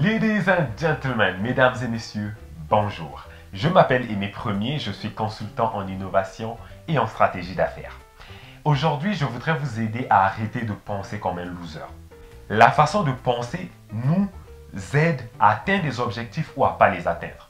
Ladies and gentlemen, mesdames et messieurs, bonjour. Je m'appelle Aimé Premier, je suis consultant en innovation et en stratégie d'affaires. Aujourd'hui, je voudrais vous aider à arrêter de penser comme un loser. La façon de penser nous aide à atteindre des objectifs ou à ne pas les atteindre.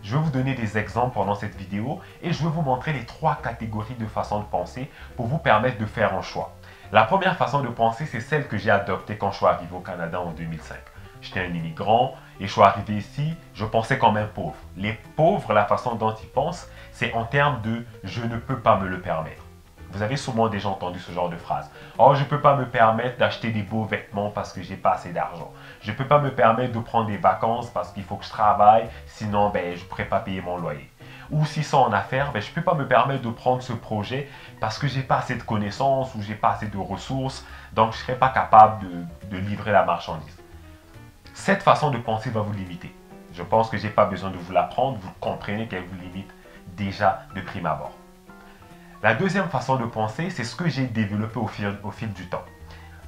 Je vais vous donner des exemples pendant cette vidéo et je vais vous montrer les 3 catégories de façons de penser pour vous permettre de faire un choix. La première façon de penser, c'est celle que j'ai adoptée quand je suis arrivé au Canada en 2005. J'étais un immigrant et je suis arrivé ici, je pensais comme un pauvre. Les pauvres, la façon dont ils pensent, c'est en termes de « je ne peux pas me le permettre ». Vous avez sûrement déjà entendu ce genre de phrase. « Oh, je ne peux pas me permettre d'acheter des beaux vêtements parce que j'ai pas assez d'argent. Je ne peux pas me permettre de prendre des vacances parce qu'il faut que je travaille, sinon je ne pourrais pas payer mon loyer. » Ou si c'est en affaires, je ne peux pas me permettre de prendre ce projet parce que j'ai pas assez de connaissances ou j'ai pas assez de ressources, donc je ne serai pas capable de livrer la marchandise. Cette façon de penser va vous limiter. Je pense que je n'ai pas besoin de vous l'apprendre, vous comprenez qu'elle vous limite déjà de prime abord. La deuxième façon de penser, c'est ce que j'ai développé au fil du temps.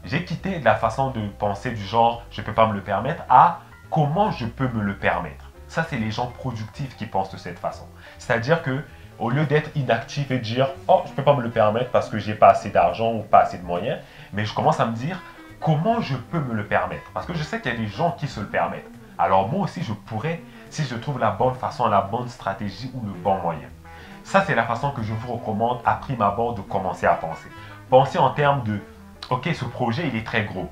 J'ai quitté la façon de penser du genre « je ne peux pas me le permettre » à « comment je peux me le permettre ». Ça, c'est les gens productifs qui pensent de cette façon. C'est-à-dire que au lieu d'être inactif et de dire « oh, je ne peux pas me le permettre parce que je n'ai pas assez d'argent ou pas assez de moyens », mais je commence à me dire « comment je peux me le permettre ?» Parce que je sais qu'il y a des gens qui se le permettent. Alors moi aussi, je pourrais, si je trouve la bonne façon, la bonne stratégie ou le bon moyen. Ça, c'est la façon que je vous recommande à prime abord de commencer à penser. Pensez en termes de « ok, ce projet, il est très gros.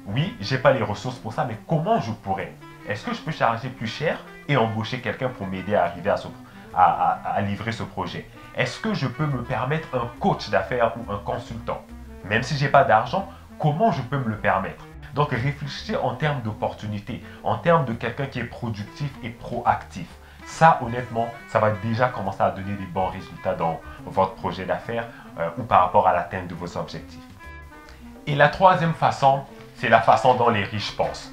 Oui, je n'ai pas les ressources pour ça, mais comment je pourrais? Est-ce que je peux charger plus cher et embaucher quelqu'un pour m'aider à arriver à livrer ce projet? Est-ce que je peux me permettre un coach d'affaires ou un consultant? Même si je n'ai pas d'argent, comment je peux me le permettre? Donc réfléchissez en termes d'opportunités, en termes de quelqu'un qui est productif et proactif. Ça, honnêtement, ça va déjà commencer à donner des bons résultats dans votre projet d'affaires ou par rapport à l'atteinte de vos objectifs. Et la troisième façon, c'est la façon dont les riches pensent.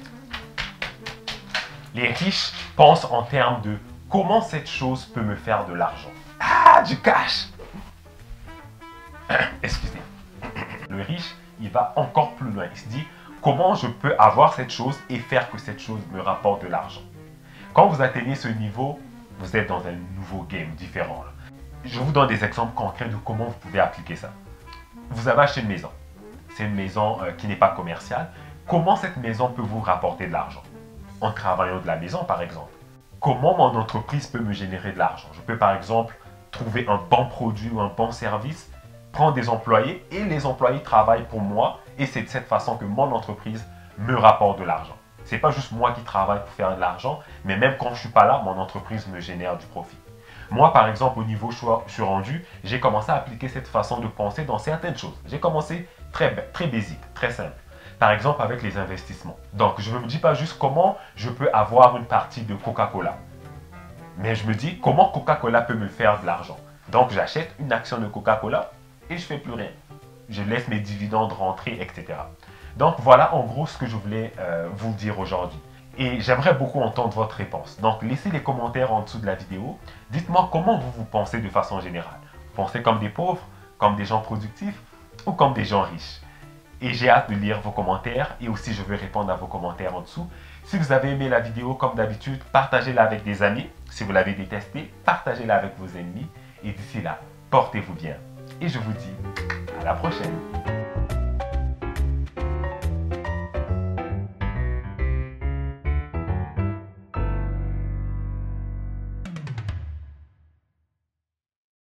Les riches pensent en termes de comment cette chose peut me faire de l'argent. Ah, du cash! Excusez. Le riche, il va encore plus loin. Il se dit comment je peux avoir cette chose et faire que cette chose me rapporte de l'argent. Quand vous atteignez ce niveau, vous êtes dans un nouveau game différent. Je vous donne des exemples concrets de comment vous pouvez appliquer ça. Vous avez acheté une maison. C'est une maison qui n'est pas commerciale. Comment cette maison peut vous rapporter de l'argent? En travaillant de la maison, par exemple. Comment mon entreprise peut me générer de l'argent? Je peux, par exemple, trouver un bon produit ou un bon service, prendre des employés et les employés travaillent pour moi et c'est de cette façon que mon entreprise me rapporte de l'argent. Ce n'est pas juste moi qui travaille pour faire de l'argent, mais même quand je ne suis pas là, mon entreprise me génère du profit. Moi, par exemple, au niveau où je suis rendu, j'ai commencé à appliquer cette façon de penser dans certaines choses. J'ai commencé très basique, très simple. Par exemple, avec les investissements. Donc, je ne me dis pas juste comment je peux avoir une partie de Coca-Cola. Mais je me dis comment Coca-Cola peut me faire de l'argent. Donc, j'achète une action de Coca-Cola et je ne fais plus rien. Je laisse mes dividendes rentrer, etc. Donc, voilà en gros ce que je voulais vous dire aujourd'hui. Et j'aimerais beaucoup entendre votre réponse. Donc, laissez les commentaires en dessous de la vidéo. Dites-moi comment vous pensez de façon générale. Vous pensez comme des pauvres, comme des gens productifs ou comme des gens riches? Et j'ai hâte de lire vos commentaires et aussi je vais répondre à vos commentaires en dessous. Si vous avez aimé la vidéo, comme d'habitude, partagez-la avec des amis. Si vous l'avez détestée, partagez-la avec vos ennemis. Et d'ici là, portez-vous bien. Et je vous dis à la prochaine.